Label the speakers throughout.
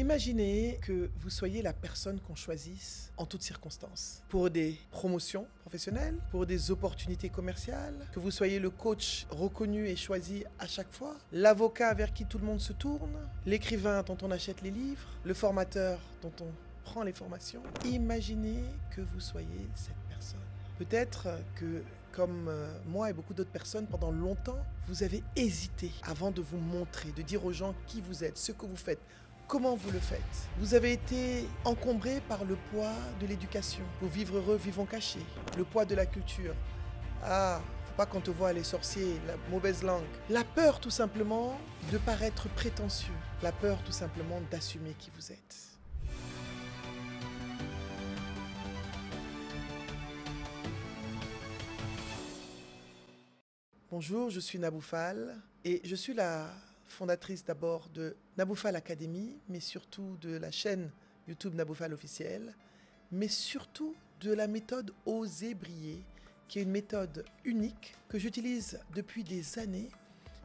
Speaker 1: Imaginez que vous soyez la personne qu'on choisisse en toutes circonstances. Pour des promotions professionnelles, pour des opportunités commerciales, que vous soyez le coach reconnu et choisi à chaque fois, l'avocat vers qui tout le monde se tourne, l'écrivain dont on achète les livres, le formateur dont on prend les formations. Imaginez que vous soyez cette personne. Peut-être que, comme moi et beaucoup d'autres personnes, pendant longtemps, vous avez hésité avant de vous montrer, de dire aux gens qui vous êtes, ce que vous faites, comment vous le faites. Vous avez été encombré par le poids de l'éducation. Pour vivre heureux, vivons cachés. Le poids de la culture. Ah, faut pas qu'on te voie les sorciers, la mauvaise langue. La peur tout simplement de paraître prétentieux. La peur tout simplement d'assumer qui vous êtes. Bonjour, je suis Nabou Fall et je suis la fondatrice d'abord de Nabou Fall Academy, mais surtout de la chaîne YouTube Nabou Fall officielle, mais surtout de la méthode Oser briller, qui est une méthode unique que j'utilise depuis des années.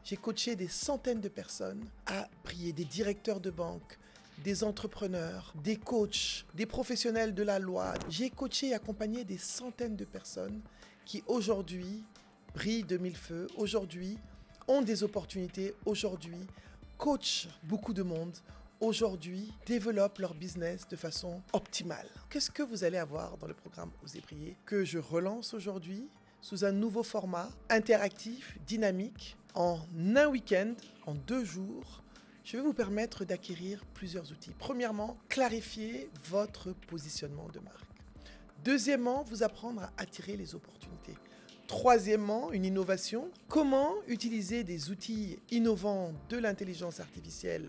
Speaker 1: J'ai coaché des centaines de personnes à briller, des directeurs de banque, des entrepreneurs, des coachs, des professionnels de la loi. J'ai coaché et accompagné des centaines de personnes qui aujourd'hui brillent de mille feux, aujourd'hui ont des opportunités, aujourd'hui coachent beaucoup de monde, aujourd'hui développent leur business de façon optimale. Qu'est-ce que vous allez avoir dans le programme Oser briller que je relance aujourd'hui sous un nouveau format interactif, dynamique, en un week-end, en 2 jours. Je vais vous permettre d'acquérir plusieurs outils. Premièrement, clarifier votre positionnement de marque. Deuxièmement, vous apprendre à attirer les opportunités. Troisièmement, une innovation. Comment utiliser des outils innovants de l'intelligence artificielle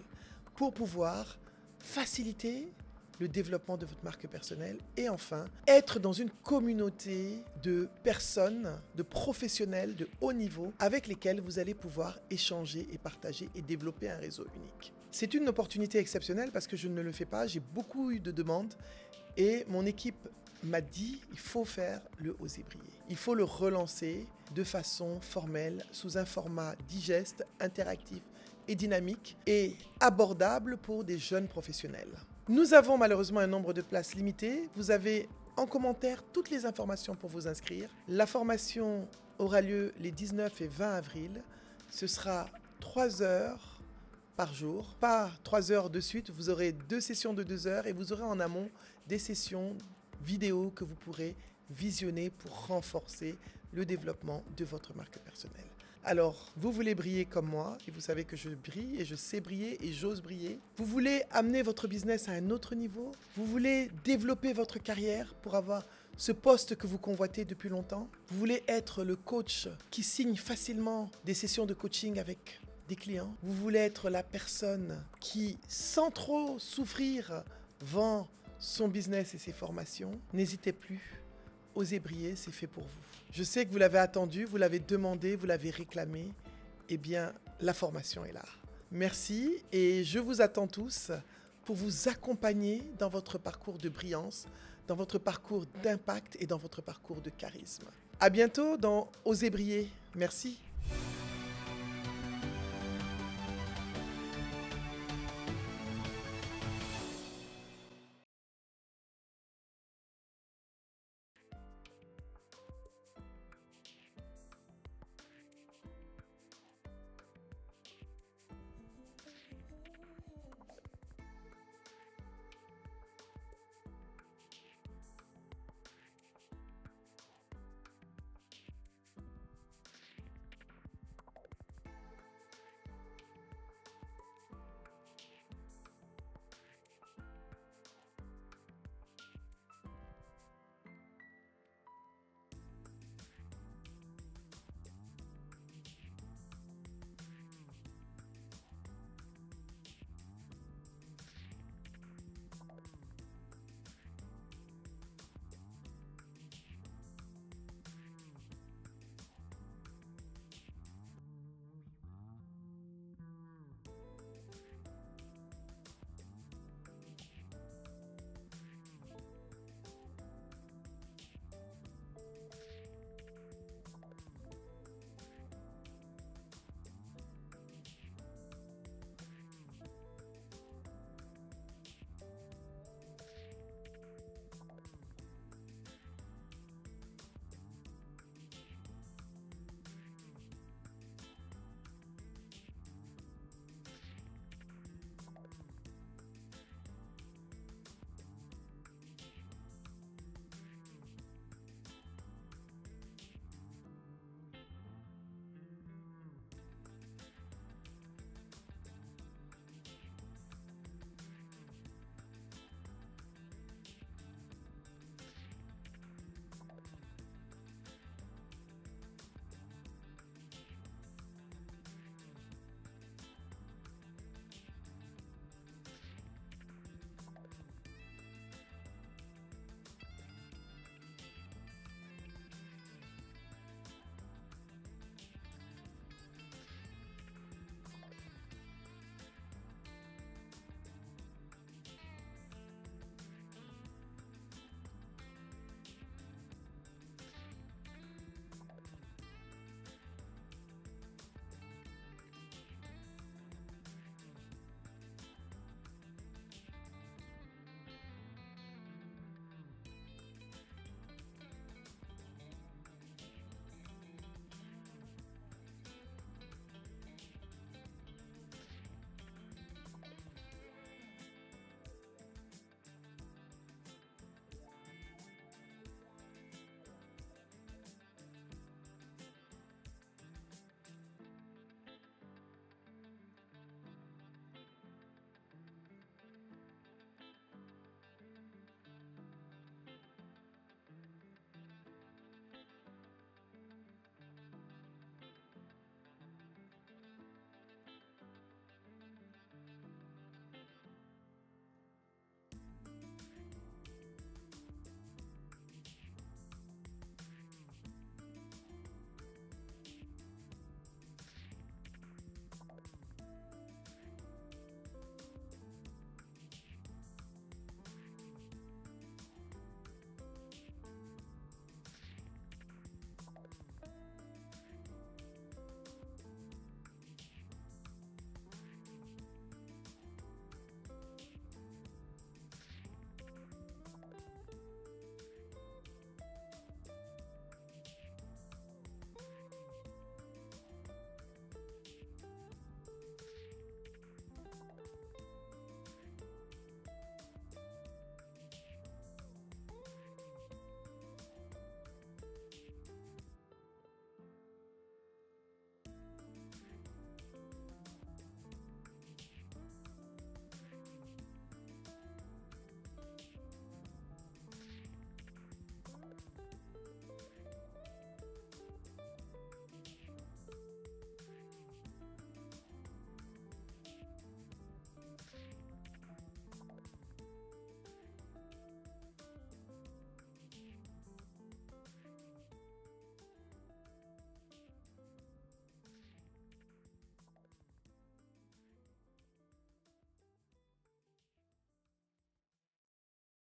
Speaker 1: pour pouvoir faciliter le développement de votre marque personnelle. Et enfin, être dans une communauté de personnes, de professionnels de haut niveau avec lesquels vous allez pouvoir échanger et partager et développer un réseau unique. C'est une opportunité exceptionnelle parce que je ne le fais pas. J'ai beaucoup eu de demandes et mon équipe m'a dit il faut faire le Oser briller. Il faut le relancer de façon formelle, sous un format digeste, interactif et dynamique et abordable pour des jeunes professionnels. Nous avons malheureusement un nombre de places limité. Vous avez en commentaire toutes les informations pour vous inscrire. La formation aura lieu les 19 et 20 avril. Ce sera 3 heures par jour, pas 3 heures de suite. Vous aurez 2 sessions de 2 heures et vous aurez en amont des sessions vidéo que vous pourrez visionner pour renforcer le développement de votre marque personnelle. Alors, vous voulez briller comme moi et vous savez que je brille et je sais briller et j'ose briller. Vous voulez amener votre business à un autre niveau. Vous voulez développer votre carrière pour avoir ce poste que vous convoitez depuis longtemps. Vous voulez être le coach qui signe facilement des sessions de coaching avec des clients. Vous voulez être la personne qui, sans trop souffrir, vend son business et ses formations. N'hésitez plus. Osez briller, c'est fait pour vous. Je sais que vous l'avez attendu, vous l'avez demandé, vous l'avez réclamé. Eh bien, la formation est là. Merci et je vous attends tous pour vous accompagner dans votre parcours de brillance, dans votre parcours d'impact et dans votre parcours de charisme. À bientôt dans Osez briller. Merci.